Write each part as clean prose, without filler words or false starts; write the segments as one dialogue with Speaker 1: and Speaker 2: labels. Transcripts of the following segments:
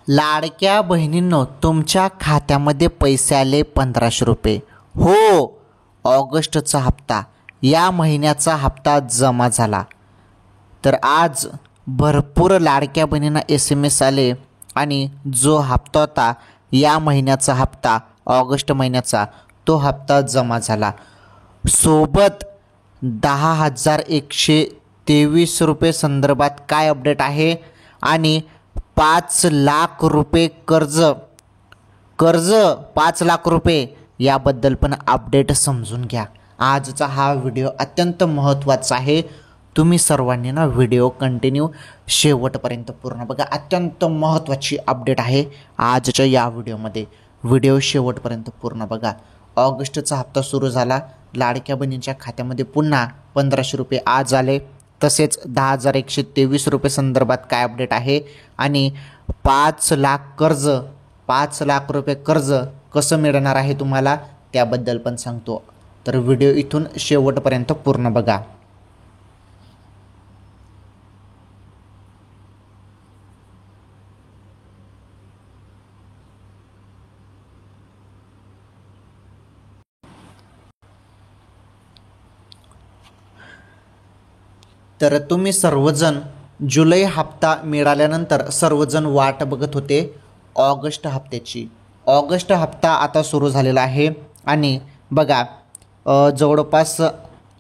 Speaker 1: लाडक्या बहिणींनो, तुमच्या खात्यामध्ये पैसे आले 1500 रुपये. हो, ऑगस्टचा हप्ता, या महिन्याचा हप्ता जमा झाला. तर आज भरपूर लाडक्या बहिणींना SMS आले आणि जो हप्ता होता या महिन्याचा हप्ता, ऑगस्ट महिन्याचा, तो हप्ता जमा झाला. सोबत 10,123 रुपये संदर्भात काय अपडेट आहे आणि 5 लाख रुपये कर्ज 5 लाख रुपये याबद्दल पण अपडेट समजून घ्या. आजचा हा व्हिडिओ अत्यंत महत्त्वाचा आहे. तुम्ही सर्वांनी ना व्हिडिओ कंटिन्यू शेवटपर्यंत पूर्ण बघा. अत्यंत महत्त्वाची अपडेट आहे आजच्या या व्हिडिओमध्ये. व्हिडिओ शेवटपर्यंत पूर्ण बघा. ऑगस्टचा हप्ता सुरू झाला. लाडक्या बहिणींच्या खात्यामध्ये पुन्हा 1500 रुपये आज आले. तसेच 10,123 रुपये संदर्भात काय अपडेट आहे आणि 5 लाख रुपये कर्ज कसं मिळणार आहे तुम्हाला त्याबद्दल पण सांगतो. तर व्हिडिओ इथून शेवटपर्यंत पूर्ण बघा. तर तुम्ही सर्वजण जुलै हप्ता मिळाल्यानंतर सर्वजण वाट बघत होते ऑगस्ट हप्त्याची. ऑगस्ट हप्ता आता सुरू झालेला आहे आणि बघा जवळपास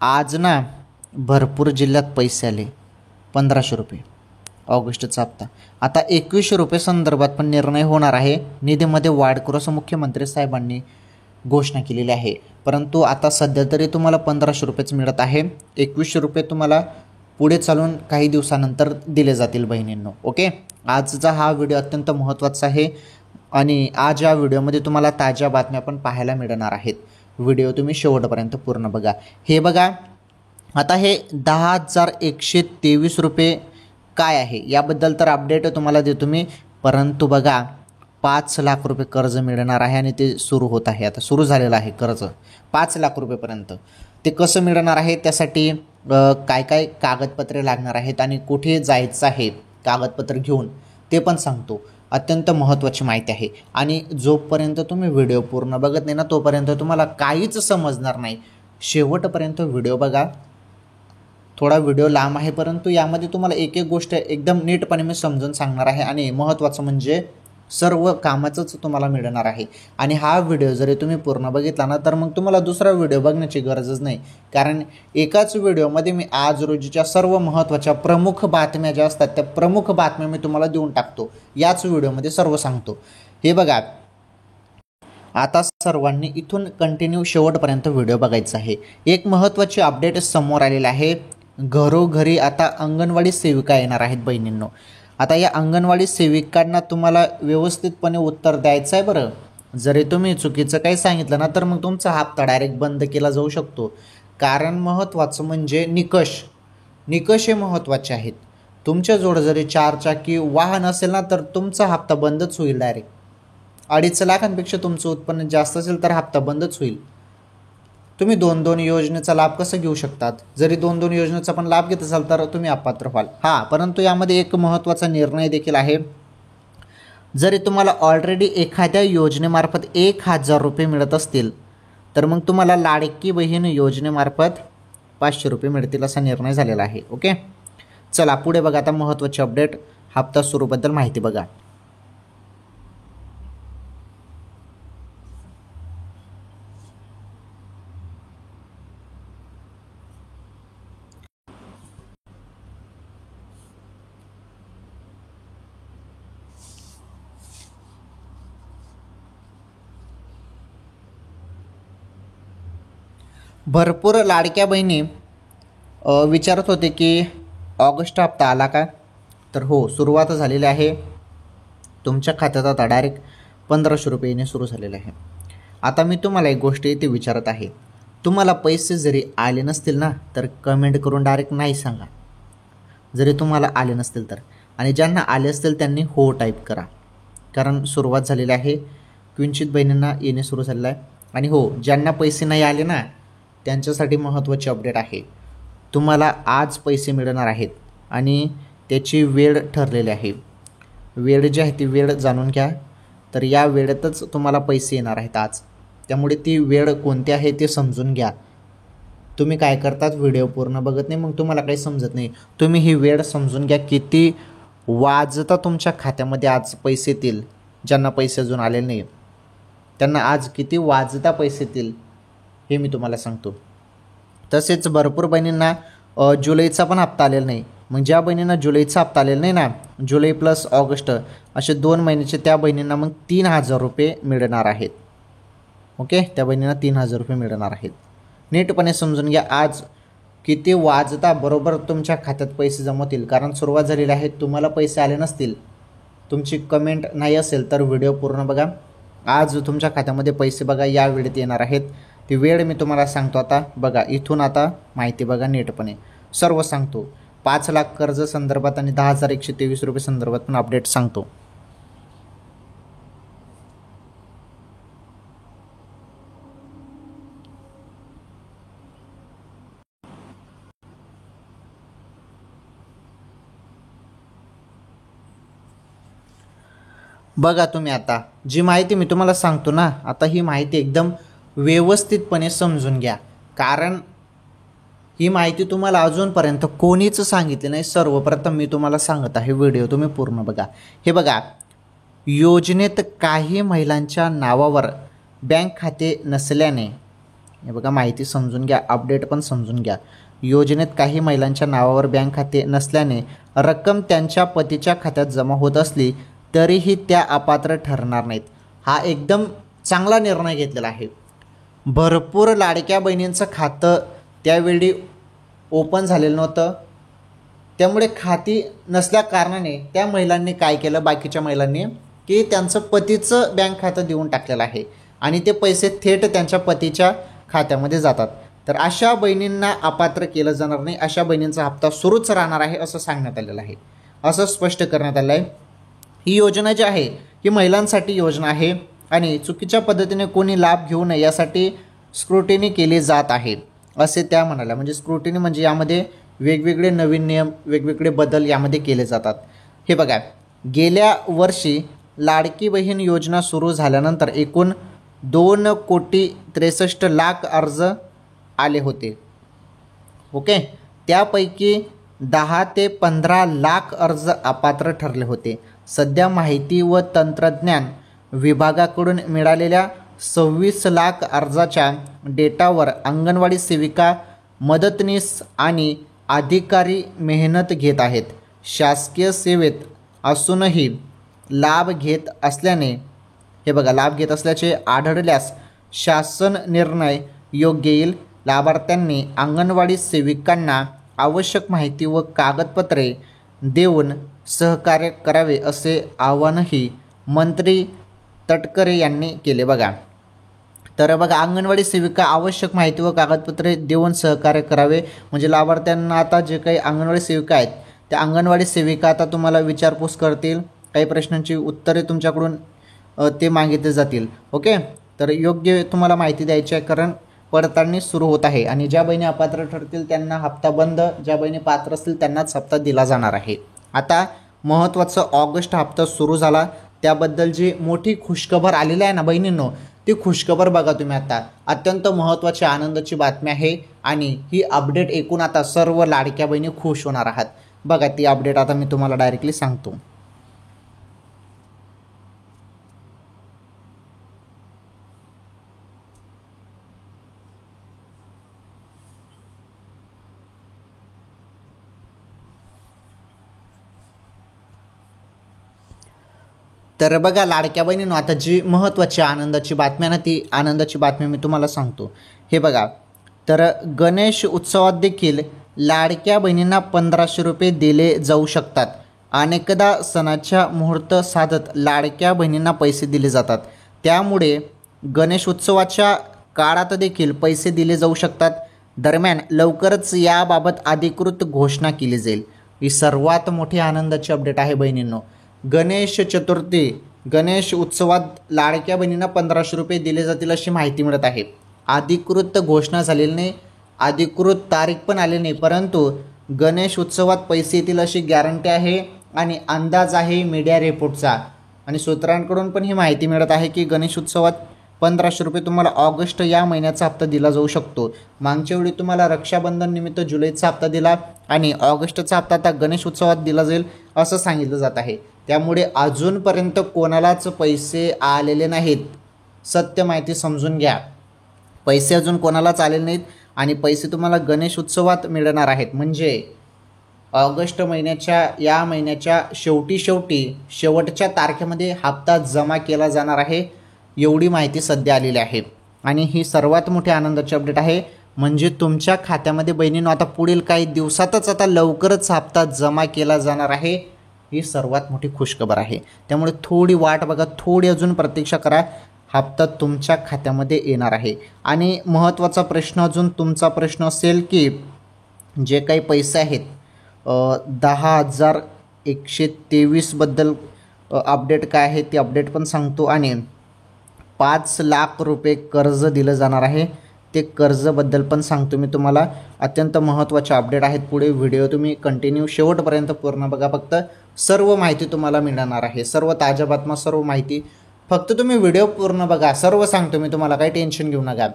Speaker 1: आज ना भरपूर जिल्ह्यात पैसे आले 1500 रुपये ऑगस्टचा हप्ता. आता 2100 रुपये संदर्भात पण निर्णय होणार आहे. निधीमध्ये वाढ करू असं मुख्यमंत्री साहेबांनी घोषणा केलेली आहे. परंतु आता सध्या तरी तुम्हाला 1500 रुपयेच मिळत आहे. 2100 रुपये तुम्हाला पुढे चालून काही दिवसानंतर दिले जातील बहिणींनो. ओके, आजचा हा व्हिडिओ अत्यंत महत्त्वाचा आहे आणि आज या व्हिडिओमध्ये तुम्हाला ताज्या बातम्या पण पाहायला मिळणार आहेत. व्हिडिओ तुम्ही शेवटपर्यंत पूर्ण बघा. हे बघा, आता हे 10,123 रुपये काय आहे याबद्दल तर अपडेट तुम्हाला देतो मी. परंतु बघा 5 लाख रुपये कर्ज मिळणार आहे आणि ते सुरू होत आहे. आता सुरू झालेलं आहे कर्ज 5 लाख रुपयेपर्यंत. ते कसं मिळणार आहे, त्यासाठी काय काय कागदपत्रे लागणार आहेत आणि कुठे जायचं आहे कागदपत्र घेऊन ते पण सांगतो. अत्यंत महत्त्वाची माहिती आहे आणि जोपर्यंत तुम्ही व्हिडिओ पूर्ण बघत नाही ना तोपर्यंत तुम्हाला काहीच समजणार नाही. शेवटपर्यंत व्हिडिओ बघा. थोडा व्हिडिओ लांब आहे परंतु यामध्ये तुम्हाला एक एक गोष्ट एकदम नीटपणे मी समजून सांगणार आहे आणि महत्त्वाचं म्हणजे सर्व कामाचंच तुम्हाला मिळणार आहे. आणि हा व्हिडिओ जरी तुम्ही पूर्ण बघितला ना तर मग तुम्हाला दुसरा व्हिडिओ बघण्याची गरजच नाही. कारण एकाच व्हिडिओमध्ये मी आज रोजीच्या सर्व महत्त्वाच्या प्रमुख बातम्या ज्या असतात त्या प्रमुख बातम्या मी तुम्हाला देऊन टाकतो. याच व्हिडिओमध्ये सर्व सांगतो. हे बघा, आता सर्वांनी इथून कंटिन्यू शेवटपर्यंत व्हिडिओ बघायचा आहे. एक महत्त्वाची अपडेट समोर आलेली आहे. घरोघरी आता अंगणवाडी सेविका येणार आहेत बहिणींनो. आता या अंगणवाडी सेविकांना तुम्हाला व्यवस्थितपणे उत्तर द्यायचं आहे बरं. जरी तुम्ही चुकीचं काही सांगितलं ना तर मग तुमचा हप्ता डायरेक्ट बंद केला जाऊ शकतो. कारण महत्त्वाचं म्हणजे निकष हे महत्त्वाचे आहेत. तुमच्याजवळ जरी 4 चाकी वाहन असेल ना तर तुमचा हप्ता बंदच होईल डायरेक्ट. 2.5 लाखांपेक्षा तुमचं उत्पन्न जास्त असेल तर हप्ता बंदच होईल. तुम्ही 2-2 योजनेचा लाभ कसं घेऊ शकतात? जरी 2-2 योजनेचा पण लाभ घेत असाल तर तुम्ही अपात्र व्हाल. परंतु यामध्ये एक महत्त्वाचा निर्णय देखील आहे. जरी तुम्हाला ऑलरेडी एखाद्या योजनेमार्फत 1,000 रुपये मिळत असतील तर मग तुम्हाला लाडकी बहीण योजनेमार्फत 500 रुपये मिळतील असा निर्णय झालेला आहे. ओके, चला पुढे बघा. आता महत्त्वाची अपडेट, हप्ता सुरूबद्दल माहिती बघा. भरपूर लाडक्या बहिणी विचारत होते की ऑगस्ट हप्ता आला का? तर हो, सुरुवात झालेली आहे. तुमच्या खात्यात आता डायरेक्ट 1500 रुपये येणे सुरू झालेले आहे. आता मी तुम्हाला एक गोष्ट इथे विचारत आहे. तुम्हाला पैसे जरी आले नसतील ना तर कमेंट करून डायरेक्ट नाही सांगा. जरी तुम्हाला आले नसतील तर, आणि ज्यांना आले असतील त्यांनी हो टाईप करा. कारण सुरुवात झालेली आहे. किंचित बहिणींना येणे सुरू झालेलं आहे. आणि हो, ज्यांना पैसे नाही आले ना त्यांच्यासाठी महत्त्वाची अपडेट आहे. तुम्हाला आज पैसे मिळणार आहेत आणि त्याची वेळ ठरलेली आहे. वेळ जी आहे ती वेळ जाणून घ्या. तर या वेळेतच तुम्हाला पैसे येणार आहेत आज. त्यामुळे ती वेळ कोणती आहे ते समजून घ्या. तुम्ही काय करतात, व्हिडिओ पूर्ण बघत नाही, मग तुम्हाला काही समजत नाही. तुम्ही ही वेळ समजून घ्या. किती वाजता तुमच्या खात्यामध्ये आज पैसे येतील. ज्यांना पैसे अजून आलेले नाही त्यांना आज किती वाजता पैसे येतील हे मी तुम्हाला सांगतो. तसेच भरपूर बहिणींना जुलैचा पण हप्ता आलेला नाही. मग ज्या बहिणींना जुलैचा हप्ता आलेला नाही ना, जुलै प्लस ऑगस्ट असे 2 महिन्याचे, त्या बहिणींना मग 3,000 रुपये मिळणार आहेत. ओके, त्या बहिणींना 3,000 रुपये मिळणार आहेत. नीटपणे समजून घ्या. आज किती वाजता बरोबर तुमच्या खात्यात पैसे जमा होतील. कारण सुरुवात झालेली आहे. तुम्हाला पैसे आले नसतील, तुमची कमेंट नाही असेल तर व्हिडिओ पूर्ण बघा. आज तुमच्या खात्यामध्ये पैसे बघा या वेळेत येणार आहेत. ती वेळ मी तुम्हाला सांगतो. आता बघा, इथून आता माहिती बघा नीटपणे, सर्व सांगतो. 5 लाख कर्ज संदर्भात आणि 10,123 रुपये संदर्भात पण अपडेट सांगतो. बघा तुम्ही आता जी माहिती मी तुम्हाला सांगतो ना, आता ही माहिती एकदम व्यवस्थितपणे समजून घ्या. कारण ही माहिती तुम्हाला अजूनपर्यंत कोणीच सांगितली नाही. सर्वप्रथम मी तुम्हाला सांगत आहे, व्हिडिओ तुम्ही पूर्ण बघा. हे बघा, योजनेत काही महिलांच्या नावावर बँक खाते नसल्याने, हे बघा माहिती समजून घ्या, अपडेट पण समजून घ्या. योजनेत काही महिलांच्या नावावर बँक खाते नसल्याने रक्कम त्यांच्या पतीच्या खात्यात जमा होत असली तरीही त्या अपात्र ठरणार नाहीत. हा एकदम चांगला निर्णय घेतलेला आहे. भरपूर लाडक्या बहिणींचं खातं त्यावेळी ओपन झालेलं नव्हतं. त्यामुळे खाती नसल्या कारणाने त्या महिलांनी काय केलं, बाकीच्या महिलांनी, की त्यांचं पतीचं बँक खातं देऊन टाकलेलं आहे आणि ते पैसे थेट त्यांच्या पतीच्या खात्यामध्ये जातात. तर अशा बहिणींना अपात्र केलं जाणार नाही. अशा बहिणींचा हप्ता सुरूच राहणार आहे असं सांगण्यात आलेलं आहे, असं स्पष्ट करण्यात आलं आहे. ही योजना जी आहे ही महिलांसाठी योजना आहे आणि चुकीच्या पद्धतीने कोणी लाभ घेऊ नये यासाठी स्क्रुटिनी केली जात आहे असे त्या म्हणाल्या. म्हणजे स्क्रुटिनी म्हणजे यामध्ये वेगवेगळे नवीन नियम, वेगवेगळे बदल यामध्ये केले जातात. हे बघा, गेल्या वर्षी लाडकी बहीण योजना सुरू झाल्यानंतर एकूण 2,63,00,000 अर्ज आले होते. ओके, त्यापैकी 10 ते 15 लाख अर्ज अपात्र ठरले होते. सध्या माहिती व तंत्रज्ञान विभागाकडून मिळालेल्या 26 लाख अर्जाच्या डेटावर अंगणवाडी सेविका, मदतनीस आणि अधिकारी मेहनत घेत आहेत. शासकीय सेवेत असूनही लाभ घेत असल्याने, हे बघा, लाभ घेत असल्याचे आढळल्यास शासन निर्णय योग्य येईल. लाभार्थ्यांनी अंगणवाडी सेविकांना आवश्यक माहिती व कागदपत्रे देऊन सहकार्य करावे असे आवाहनही मंत्री तटकरे यांनी केले. बघा, तर बघा, अंगणवाडी सेविका आवश्यक माहिती व कागदपत्रे देऊन सहकार्य करावे. म्हणजे लाभार्थ्यांना आता जे काही अंगणवाडी सेविका आहेत त्या अंगणवाडी सेविका आता तुम्हाला विचारपूस करतील, काही प्रश्नांची उत्तरे तुमच्याकडून ते मागितले जातील. ओके, तर योग्य तुम्हाला माहिती द्यायची आहे. कारण पडताळणी सुरू होत आहे आणि ज्या बहिणी अपात्र ठरतील त्यांना हप्ता बंद, ज्या बहिणी पात्र असतील त्यांनाच हप्ता दिला जाणार आहे. आता महत्त्वाचं ऑगस्ट हप्ता सुरू झाला, त्याबद्दल जी मोठी खुशखबर आलेली आहे ना बहिणींनो, ती खुशखबर बघा तुम्ही. आता अत्यंत महत्त्वाची आनंदाची बातमी आहे आणि ही अपडेट ऐकून आता सर्व लाडक्या बहिणी खुश होणार आहात. बघा, ती अपडेट आता मी तुम्हाला डायरेक्टली सांगतो. तर बघा लाडक्या बहिणींनो, आता जी महत्त्वाची आनंदाची बातमी आहे ना, ती आनंदाची बातमी मी तुम्हाला सांगतो. हे बघा, तर गणेश उत्सवात देखील लाडक्या बहिणींना 1,500 रुपये दिले जाऊ शकतात. अनेकदा सणाच्या मुहूर्त साधत लाडक्या बहिणींना पैसे दिले जातात. त्यामुळे गणेश उत्सवाच्या काळात देखील पैसे दिले जाऊ शकतात. दरम्यान लवकरच याबाबत अधिकृत घोषणा केली जाईल. ही सर्वात मोठी आनंदाची अपडेट आहे बहिणींनो. गणेश चतुर्थी, गणेश उत्सवात लाडक्या बहिणींना 1,500 रुपये दिले जातील अशी माहिती मिळत आहे. अधिकृत घोषणा झालेली नाही, अधिकृत तारीख पण आली नाही, परंतु गणेश उत्सवात पैसे येतील अशी गॅरंटी आहे आणि अंदाज आहे मीडिया रिपोर्टचा आणि सूत्रांकडून पण ही माहिती मिळत आहे की गणेश उत्सवात 1500 रुपये तुम्हाला ऑगस्ट या महिन्याचा हप्ता दिला जाऊ शकतो. मागच्या वेळी तुम्हाला रक्षाबंधन निमित्त जुलैचा हप्ता दिला आणि ऑगस्टचा हप्ता आता गणेश उत्सवात दिला जाईल असं सांगितलं जात आहे. त्यामुळे अजूनपर्यंत कोणालाच पैसे आलेले नाहीत. सत्य माहिती समजून घ्या. पैसे अजून कोणालाच आलेले नाहीत आणि पैसे तुम्हाला गणेश उत्सवात मिळणार आहेत. म्हणजे ऑगस्ट महिन्याच्या या महिन्याच्या शेवटच्या तारखेमध्ये हप्ता जमा केला जाणार आहे. एवढी माहिती सध्या आलेली आहे आणि ही सर्वात मोठी आनंदाची अपडेट आहे. म्हणजे तुमच्या खात्यामध्ये बहिणींनो आता पुढील काही दिवसातच आता लवकरच हप्ता जमा केला जाणार आहे. ही सर्वात मोठी खुशखबर आहे. त्यामुळे थोडी वाट बघा, थोडी अजून प्रतीक्षा करा. हप्ता तुमच्या खात्यामध्ये येणार आहे. आणि महत्त्वाचा प्रश्न अजून तुमचा प्रश्न असेल की जे काही पैसे आहेत 10,123 बद्दल अपडेट काय आहे ते अपडेट पण सांगतो आणि 5 लाख रुपये कर्ज दिलं जाणार आहे ते कर्जबद्दल पण सांगतो मी तुम्हाला. अत्यंत महत्त्वाचे अपडेट आहेत. पुढे व्हिडिओ तुम्ही कंटिन्यू शेवटपर्यंत पूर्ण बघा. फक्त सर्व माहिती तुम्हाला मिळणार आहे. सर्व ताज्या बातम्या, सर्व माहिती फक्त तुम्ही व्हिडिओ पूर्ण बघा. सर्व सांगतो मी तुम्हाला, काही टेन्शन घेऊ नका.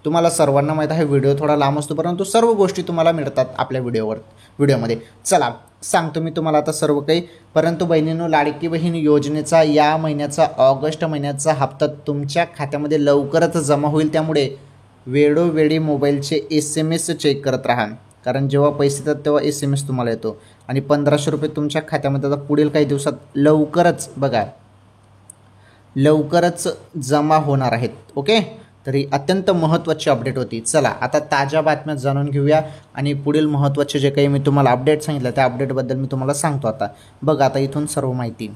Speaker 1: तुम्हाला सर्वांना माहीत आहे व्हिडिओ थोडा लांब असतो परंतु सर्व गोष्टी तुम्हाला मिळतात आपल्या व्हिडिओमध्ये. चला सांगतो मी तुम्हाला आता सर्व काही. परंतु बहिणींनो, लाडकी बहीण योजनेचा या महिन्याचा ऑगस्ट महिन्याचा हप्ता तुमच्या खात्यामध्ये लवकरच जमा होईल. त्यामुळे वेळोवेळी मोबाईलचे SMS चेक करत राहा. कारण जेव्हा पैसे येतात तेव्हा SMS तुम्हाला येतो आणि 1500 रुपये तुमच्या खात्यामध्ये आता पुढील काही दिवसात लवकरच बघा लवकरच जमा होणार आहेत. ओके, तरी अत्यंत महत्त्वाची अपडेट होती. चला आता ताज्या बातम्या जाणून घेऊया आणि पुढील महत्त्वाचे जे काही मी तुम्हाला अपडेट सांगितलं त्या अपडेटबद्दल मी तुम्हाला सांगतो. आता बघा, आता इथून सर्व माहिती.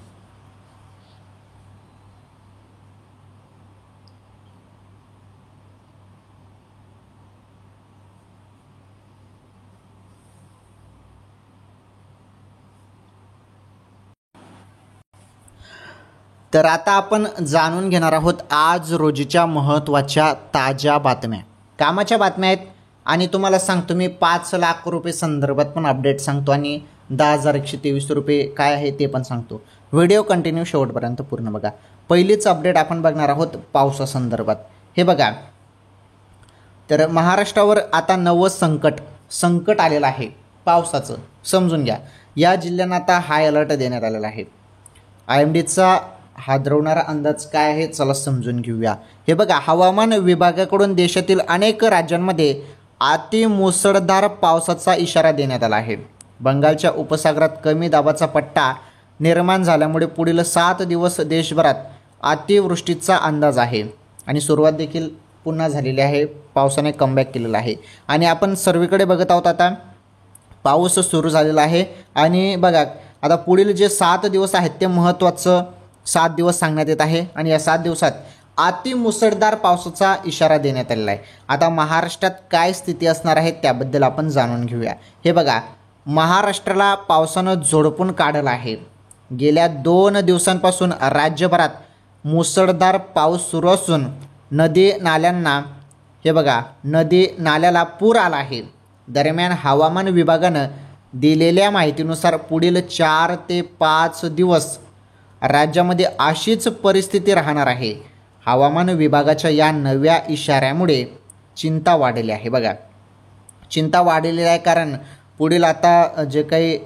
Speaker 1: तर आता आपण जाणून घेणार आहोत आज रोजीच्या महत्त्वाच्या ताज्या बातम्या, कामाच्या बातम्या आहेत. आणि तुम्हाला सांगतो मी 5 लाख रुपये संदर्भात पण अपडेट सांगतो आणि 10,123 रुपये काय आहे ते पण सांगतो. व्हिडिओ कंटिन्यू शेवटपर्यंत पूर्ण बघा. पहिलीच अपडेट आपण बघणार आहोत पावसासंदर्भात. हे बघा, तर महाराष्ट्रावर आता नवं संकट आलेलं आहे पावसाचं. समजून घ्या. या जिल्ह्यांना आता हाय अलर्ट देण्यात आलेला आहे. IMDचा हादरवणारा अंदाज काय आहे चला समजून घेऊया. हे बघा, हवामान विभागाकडून देशातील अनेक राज्यांमध्ये अति मुसळधार पावसाचा इशारा देण्यात आला आहे. बंगालच्या उपसागरात कमी दाबाचा पट्टा निर्माण झाल्यामुळे पुढील 7 दिवस देशभरात अतिवृष्टीचा अंदाज आहे आणि सुरुवात देखील पुन्हा झालेली आहे. पावसाने कमबॅक केलेला आहे आणि आपण सर्वीकडे बघत आहोत. आता पाऊस सुरू झालेला आहे आणि बघा आता पुढील जे 7 दिवस आहेत ते महत्त्वाचं 7 दिवस सांगण्यात येत आहे आणि या 7 दिवसात अति मुसळधार पावसाचा इशारा देण्यात आलेला आहे. आता महाराष्ट्रात काय स्थिती असणार आहे त्याबद्दल आपण जाणून घेऊया. हे बघा, महाराष्ट्राला पावसानं झोडपून काढलं आहे. गेल्या 2 दिवसांपासून राज्यभरात मुसळधार पाऊस सुरू असून नदी नाल्याला पूर आला आहे. दरम्यान हवामान विभागानं दिलेल्या माहितीनुसार पुढील 4 ते 5 दिवस राज्यामध्ये अशीच परिस्थिती राहणार आहे. हवामान विभागाच्या या नव्या इशाऱ्यामुळे चिंता वाढलेली आहे. बघा, चिंता वाढलेली आहे कारण पुढील आता जे काही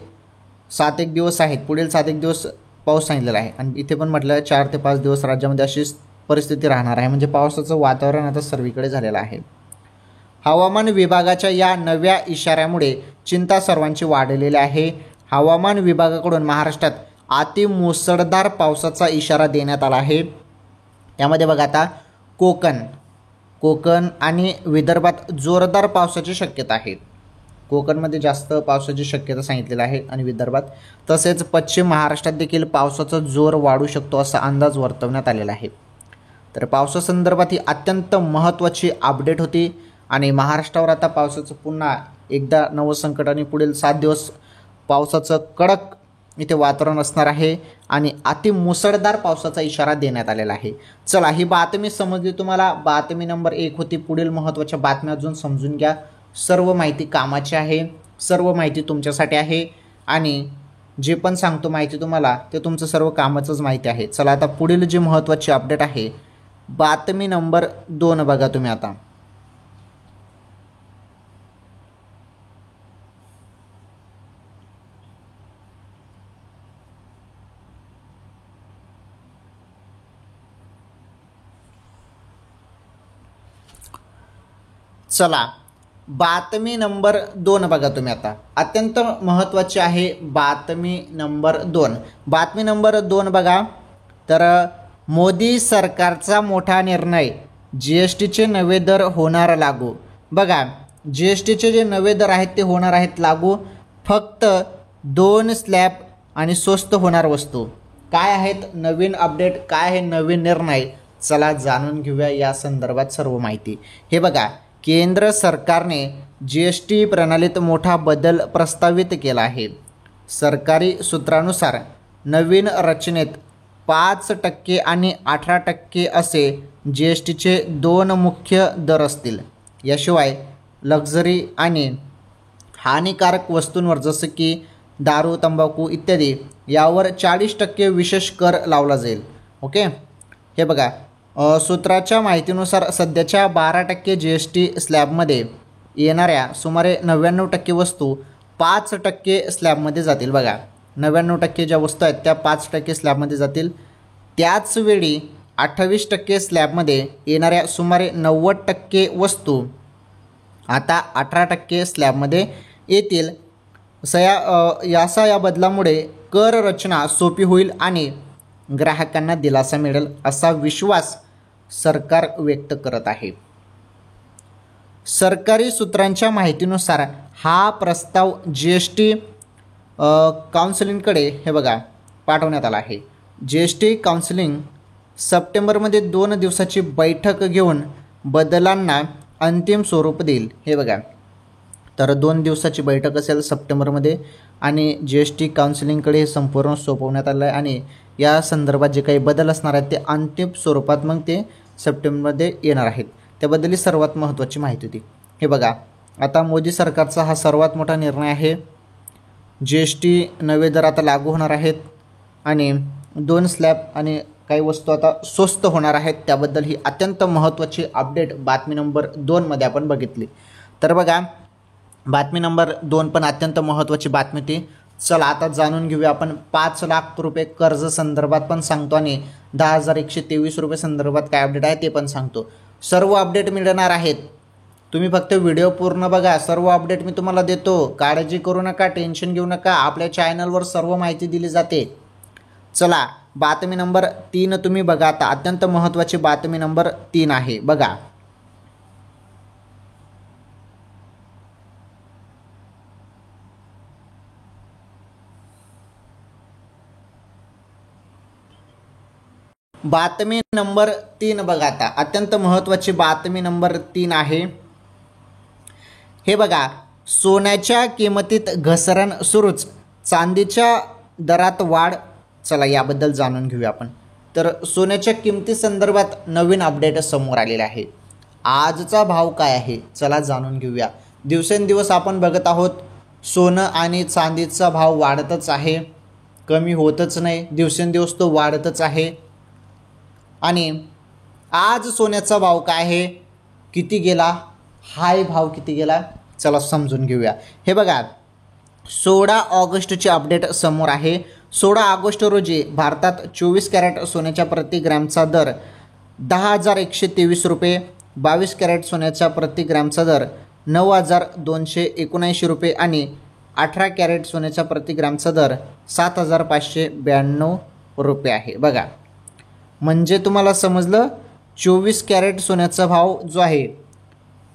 Speaker 1: 7 दिवस आहेत, पुढील 7 दिवस पाऊस सांगितलेला आहे आणि इथे पण म्हटलं आहे 4 ते 5 दिवस राज्यामध्ये अशीच परिस्थिती राहणार आहे. म्हणजे पावसाचं वातावरण आता सर्वीकडे झालेलं आहे. हवामान विभागाच्या या नव्या इशाऱ्यामुळे चिंता सर्वांची वाढलेली आहे. हवामान विभागाकडून महाराष्ट्रात अति मुसळधार पावसाचा इशारा देण्यात आला आहे. त्यामध्ये बघा आता कोकण आणि विदर्भात जोरदार पावसाची शक्यता आहे. कोकणमध्ये जास्त पावसाची शक्यता सांगितलेली आहे आणि विदर्भात, तसेच पश्चिम महाराष्ट्रात देखील पावसाचा जोर वाढू शकतो असा अंदाज वर्तवण्यात आलेला आहे. तर पावसासंदर्भात ही अत्यंत महत्त्वाची अपडेट होती आणि महाराष्ट्रावर आता पावसाचं पुन्हा एकदा नवं संकट आणि पुढील 7 दिवस पावसाचं कडक इथे वातावरण असणार आहे आणि अति मुसळधार पावसाचा इशारा देण्यात आलेला आहे. चला, ही बातमी समजली तुम्हाला. बातमी नंबर 1 होती. पुढील महत्त्वाच्या बातम्या अजून समजून घ्या. सर्व माहिती कामाची आहे, सर्व माहिती तुमच्यासाठी आहे आणि जे पण सांगतो माहिती तुम्हाला ते तुमचं सर्व कामाचंच माहिती आहे. चला आता पुढील जी महत्त्वाची अपडेट आहे, बातमी नंबर 2 बघा तुम्ही आता. चला बातमी नंबर 2 बघा तुम्ही आता, अत्यंत महत्त्वाची आहे बातमी नंबर 2. बातमी नंबर 2 बघा. तर मोदी सरकारचा मोठा निर्णय, GSTचे नवे दर होणार लागू. बघा GSTचे जे नवे दर आहेत ते होणार आहेत लागू. फक्त 2 स्लॅब आणि स्वस्त होणार वस्तू. काय आहेत नवीन अपडेट, काय आहे नवीन निर्णय, चला जाणून घेऊया या संदर्भात सर्व माहिती. हे बघा, केंद्र सरकारने GST प्रणालीत मोठा बदल प्रस्तावित केला आहे. सरकारी सूत्रानुसार नवीन रचनेत 5% आणि 18% असे GSTचे 2 मुख्य दर असतील. याशिवाय लक्झरी आणि हानिकारक वस्तूंवर जसं की दारू, तंबाखू इत्यादी यावर 40% विशेष कर लावला जाईल. ओके. हे बघा, सूत्राच्या माहितीनुसार सध्याच्या 12% GST स्लॅबमध्ये येणाऱ्या सुमारे 99% वस्तू 5% स्लॅबमध्ये जातील. बघा 99% ज्या वस्तू आहेत त्या 5% स्लॅबमध्ये जातील. त्याचवेळी 28% स्लॅबमध्ये येणाऱ्या सुमारे 90% वस्तू आता 18% स्लॅबमध्ये येतील. या बदलामुळे कर रचना सोपी होईल आणि ग्राहकांना दिलासा मिळेल असा विश्वास सरकार व्यक्त करत आहे. सरकारी सूत्रांच्या माहितीनुसार हा प्रस्ताव GST काउन्सिलिंगकडे हे बघा पाठवण्यात आला आहे. GST काउन्सिलिंग सप्टेंबरमध्ये 2 दिवसाची बैठक घेऊन बदलांना अंतिम स्वरूप देईल. हे बघा, तर 2 दिवसाची बैठक असेल सप्टेंबरमध्ये आणि GST काउन्सिलिंगकडे हे संपूर्ण सोपवण्यात आलं आहे आणि या संदर्भात जे काही बदल असणार आहेत ते अंतिम स्वरूपात मग ते सप्टेंबरमध्ये येणार आहेत. त्याबद्दल ही सर्वात महत्त्वाची माहिती होती. हे बघा, आता मोदी सरकारचा हा सर्वात मोठा निर्णय आहे. GST नवे दर आता लागू होणार आहेत आणि 2 स्लॅब आणि काही वस्तू आता स्वस्त होणार आहेत. त्याबद्दल ही अत्यंत महत्त्वाची अपडेट बातमी नंबर 2 मध्ये आपण बघितली. तर बघा, बातमी नंबर 2 पण अत्यंत महत्त्वाची बातमी होती. चला आता जाणून घेऊया आपण 5 लाख रुपये कर्ज संदर्भात पण सांगतो आणि 10,123 रुपये संदर्भात काय अपडेट आहे ते पण सांगतो. सर्व अपडेट मिळणार आहेत. तुम्ही फक्त व्हिडिओ पूर्ण बघा. सर्व अपडेट मी तुम्हाला देतो. काळजी करू नका, टेन्शन घेऊ नका. आपल्या चॅनलवर सर्व माहिती दिली जाते. चला बातमी नंबर 3 तुम्ही बघा आता. अत्यंत महत्त्वाची बातमी नंबर 3 आहे बघा. बातमी नंबर 3 बघा आता. अत्यंत महत्त्वाची बातमी नंबर 3 आहे. हे बघा, सोन्याच्या किमतीत घसरण सुरूच, चांदीच्या दरात वाढ. चला याबद्दल जाणून घेऊया आपण. तर सोन्याच्या किमती संदर्भात नवीन अपडेट समोर आलेला आहे. आजचा भाव काय आहे चला जाणून घेऊया. दिवसेंदिवस आपण बघत आहोत सोनं आणि चांदीचा भाव वाढतच आहे, कमी होतच नाही. दिवसेंदिवस तो वाढतच आहे. आणि आज सोन्याचा भाव काय आहे, किती गेला, हाय भाव किती गेला, चला समजून घेऊया. हे बघा, 16 ऑगस्टची अपडेट समोर आहे. 16 ऑगस्ट रोजी भारतात 24 कॅरेट सोन्याच्या प्रति ग्रॅमचा दर 10,123 रुपये, 22 कॅरेट सोन्याच्या प्रति ग्रॅमचा दर 9,279 रुपये आणि 18 कॅरेट सोन्याच्या प्रति ग्रॅमचा दर 7,592 रुपये आहे. बघा, म्हणजे तुम्हाला समजलं, 24 कॅरेट सोन्याचा भाव जो आहे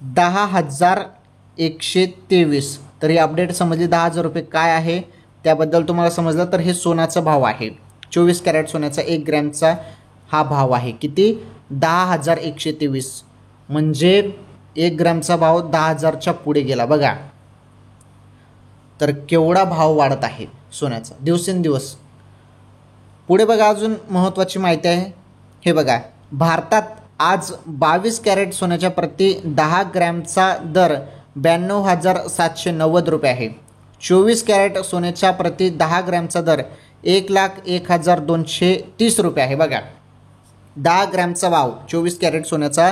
Speaker 1: 10,123. तर ही अपडेट समजली. 10,000 रुपये काय आहे त्याबद्दल तुम्हाला समजलं. तर हे सोन्याचा भाव आहे. 24 कॅरेट सोन्याचा 1 ग्रॅमचा हा भाव आहे किती, 10,123. म्हणजे 1 ग्रॅमचा भाव 10,000च्या पुढे गेला. बघा, तर केवढा भाव वाढत आहे सोन्याचा दिवसेंदिवस. पुढे बघा, अजून महत्त्वाची माहिती आहे. हे बघा, भारतात आज 22 कॅरेट सोन्याच्या प्रति 10 ग्रॅमचा दर 92,790 रुपये आहे. 24 कॅरेट सोन्याच्या प्रति 10 ग्रॅमचा दर 1,01,230 रुपये आहे. बघा 10 ग्रॅमचा भाव 24 कॅरेट सोन्याचा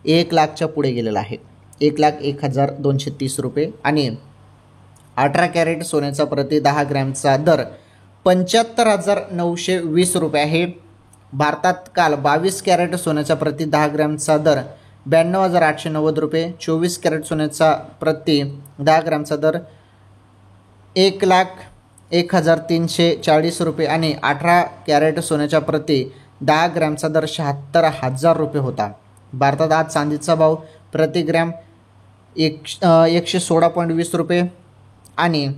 Speaker 1: 1,00,000च्या पुढे गेलेला आहे, 1,01,230 रुपये. आणि 18 कॅरेट सोन्याचा प्रति 10 ग्रॅमचा दर 75,920 रुपये आहे. भारतात काल 22 कॅरेट सोन्याचा प्रति 10 ग्रॅमचा दर 92,890 रुपये, 24 कॅरेट सोन्याचा प्रति 10 ग्रॅमचा दर 1,01,340 रुपये आणि 18 कॅरेट सोन्याच्या प्रति 10 ग्रॅमचा दर 76,000 रुपये होता. भारतात आज चांदीचा भाव प्रति ग्रॅम 116.20 रुपये आणि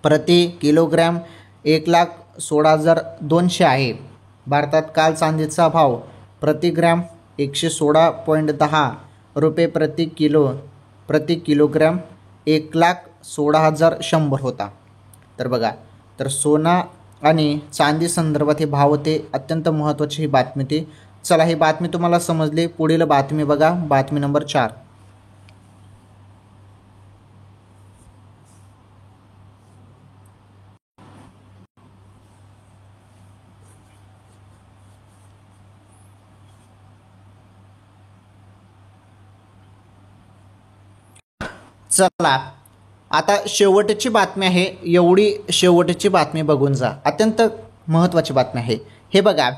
Speaker 1: प्रति किलोग्रॅम 1,16,200 आहे. भारतात काल चांदीचा भाव प्रति ग्रॅम 116.10 रुपये प्रति किलोग्रॅम 1,16,100 होता. तर बघा, तर सोना आणि चांदी संदर्भात हे भाव होते. अत्यंत महत्त्वाची ही बातमी होती. चला, ही बातमी तुम्हाला समजली. पुढील बातमी बघा, बातमी नंबर 4. चला, आता शेवटची बातमी आहे. एवढी शेवटची बातमी बघून जा, अत्यंत महत्त्वाची बातमी आहे. हे बघा,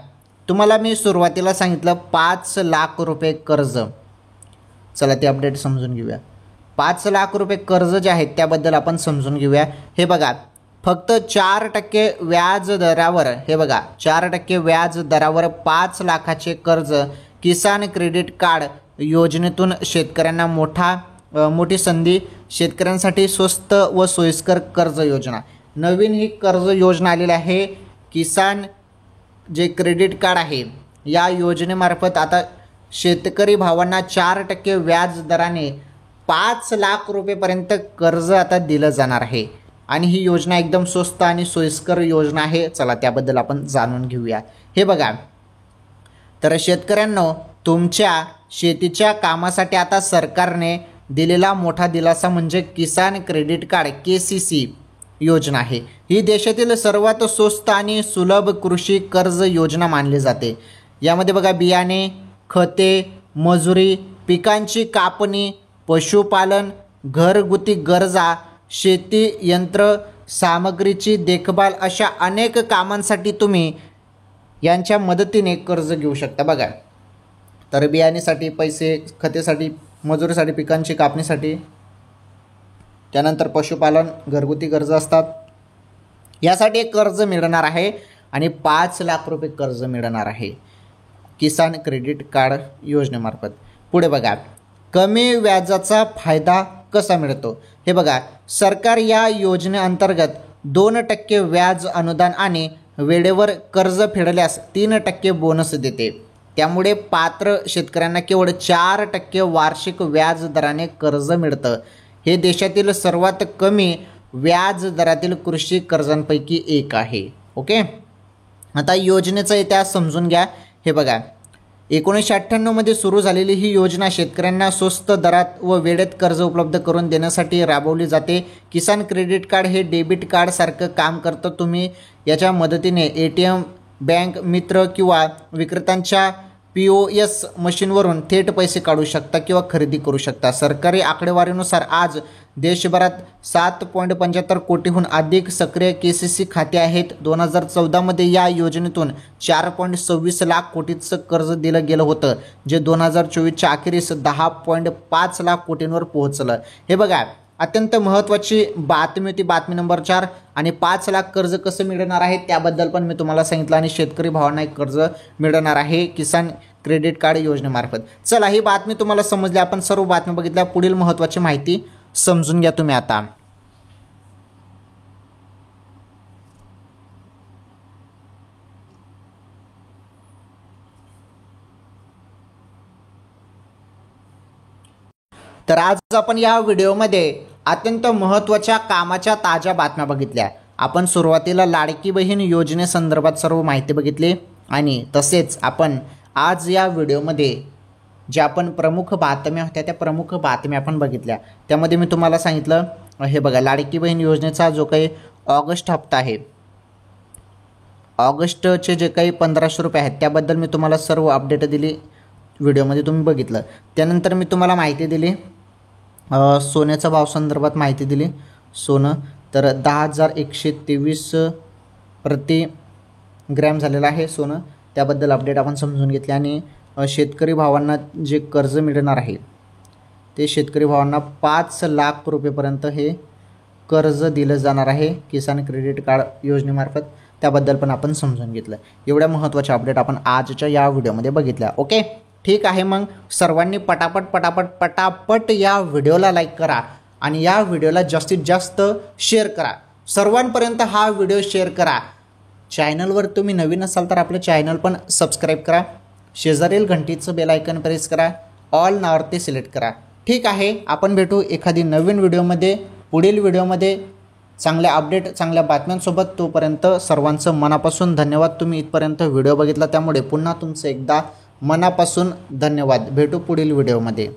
Speaker 1: तुम्हाला मी सुरुवातीला सांगितलं 5 लाख रुपये कर्ज. चला, ते अपडेट समजून घेऊया. 5 लाख रुपये कर्ज जे आहेत त्याबद्दल आपण समजून घेऊया. हे बघा, फक्त 4% व्याज दरावर, हे बघा 4% व्याज दरावर 5 लाखाचे कर्ज किसान क्रेडिट कार्ड योजनेतून शेतकऱ्यांना मोठी संधी. शेतकऱ्यांसाठी स्वस्त व सोयीस्कर कर्ज योजना. नवीन ही कर्ज योजना आलेली आहे. किसान जे क्रेडिट कार्ड आहे या योजनेमार्फत आता शेतकरी भावांना 4% व्याज दराने 5 लाख रुपयेपर्यंत कर्ज आता दिलं जाणार आहे. आणि ही योजना एकदम स्वस्त आणि सोयीस्कर योजना आहे. चला, त्याबद्दल आपण जाणून घेऊया. हे बघा, तर शेतकऱ्यांनो, तुमच्या शेतीच्या कामासाठी आता सरकारने दिलेला मोठा दिलासा म्हणजे किसान क्रेडिट कार्ड KCC योजना आहे. ही देशातील सर्वात स्वस्त आणि सुलभ कृषी कर्ज योजना मानली जाते. यामध्ये बघा, बियाणे, खते, मजुरी, पिकांची कापणी, पशुपालन, घरगुती गरजा, शेती यंत्र सामग्रीची देखभाल अशा अनेक कामांसाठी तुम्ही यांच्या मदतीने कर्ज घेऊ शकता. बघा, तर बियाणेसाठी पैसे, खतेसाठी, मजुरीसाठी, पिकांची कापणीसाठी, त्यानंतर पशुपालन, घरगुती गरजा असतात, यासाठी एक कर्ज मिळणार आहे आणि 5 लाख रुपये कर्ज मिळणार आहे किसान क्रेडिट कार्ड योजनेमार्फत. पुढे बघा, कमी व्याजाचा फायदा कसा मिळतो. हे बघा, सरकार या योजनेअंतर्गत 2% व्याज अनुदान आणि वेळेवर कर्ज फेडल्यास 3% बोनस देते. त्यामुळे पात्र शेतकऱ्यांना केवळ 4% वार्षिक व्याज दराने कर्ज मिळतं. हे देशातील सर्वात कमी व्याज दरातील कृषी कर्जांपैकी एक आहे. ओके, आता योजनेचा इतिहास समजून घ्या. हे बघा, 1998 मध्ये सुरू झालेली ही योजना शेतकऱ्यांना स्वस्त दरात व वेळेत कर्ज उपलब्ध करून देण्यासाठी राबवली जाते. किसान क्रेडिट कार्ड हे डेबिट कार्ड सारखं काम करतं. तुम्ही याच्या मदतीने ATM, बँक मित्र किंवा विक्रेत्यांच्या POS मशीनवरून थेट पैसे काढू शकता किंवा खरेदी करू शकता. सरकारी आकडेवारीनुसार आज देशभरात 7.75 कोटीहून अधिक सक्रिय KCC खाते आहेत. 2014 मध्ये या योजनेतून 4.26 लाख कोटीचं कर्ज दिलं गेलं होतं, जे 2024च्या अखेरीस 10.5 लाख कोटींवर पोहोचलं. हे बघा, अत्यंत महत्त्वाची बातमी होती, बातमी नंबर 4. आणि 5 लाख कर्ज कसं मिळणार आहे त्याबद्दल पण मी तुम्हाला सांगितलं. आणि शेतकरी भावांना एक कर्ज मिळणार आहे किसान क्रेडिट कार्ड योजनेमार्फत. चला, ही बातमी तुम्हाला समजली. आपण सर्व बातमी बघितल्या. पुढील महत्त्वाची माहिती समजून घ्या तुम्ही आता. तर आज आपण या व्हिडिओमध्ये अत्यंत महत्त्वाच्या कामाच्या ताज्या बातम्या बघितल्या. आपण सुरुवातीला लाडकी बहीण योजनेसंदर्भात सर्व माहिती बघितली आणि तसेच आपण आज या व्हिडिओमध्ये ज्या आपण प्रमुख बातम्या होत्या त्या प्रमुख बातम्या आपण बघितल्या. त्यामध्ये मी तुम्हाला सांगितलं हे बघा लाडकी बहीण योजनेचा जो काही ऑगस्ट हप्ता आहे, ऑगस्टचे जे काही 1500 रुपये आहेत त्याबद्दल मी तुम्हाला सर्व अपडेट दिली, व्हिडिओमध्ये तुम्ही बघितलं. त्यानंतर मी तुम्हाला माहिती दिली सोन्याचा भाव संदर्भात माहिती दिली. सोनं तर 10,123 प्रति ग्रॅम झालेलं आहे सोनं, त्याबद्दल अपडेट आपण समजून घेतले. आणि शेतकरी भावांना जे कर्ज मिळणार आहे ते शेतकरी भावांना 5 लाख रुपयेपर्यंत हे कर्ज दिलं जाणार आहे किसान क्रेडिट कार्ड योजनेमार्फत, त्याबद्दल पण आपण समजून घेतलं. एवढ्या महत्त्वाच्या अपडेट आपण आजच्या या व्हिडिओमध्ये बघितल्या. ओके, ठीक आहे. मग सर्वांनी पटापट या व्हिडिओला लाईक करा आणि या व्हिडिओला जास्तीत जास्त शेअर करा. सर्वांपर्यंत हा व्हिडिओ शेअर करा. चॅनलवर तुम्ही नवीन असाल तर आपलं चॅनल पण सबस्क्राईब करा. शेजारील घंटीचं बेल आयकन प्रेस करा. ऑल नावरती सिलेक्ट करा. ठीक आहे, आपण भेटू एखादी नवीन व्हिडिओमध्ये, पुढील व्हिडिओमध्ये चांगल्या अपडेट, चांगल्या बातम्यांसोबत. तोपर्यंत सर्वांचं मनापासून धन्यवाद. तुम्ही इथपर्यंत व्हिडिओ बघितला त्यामुळे पुन्हा तुमचं एकदा मनापासून धन्यवाद. भेटू पुढील व्हिडिओमध्ये.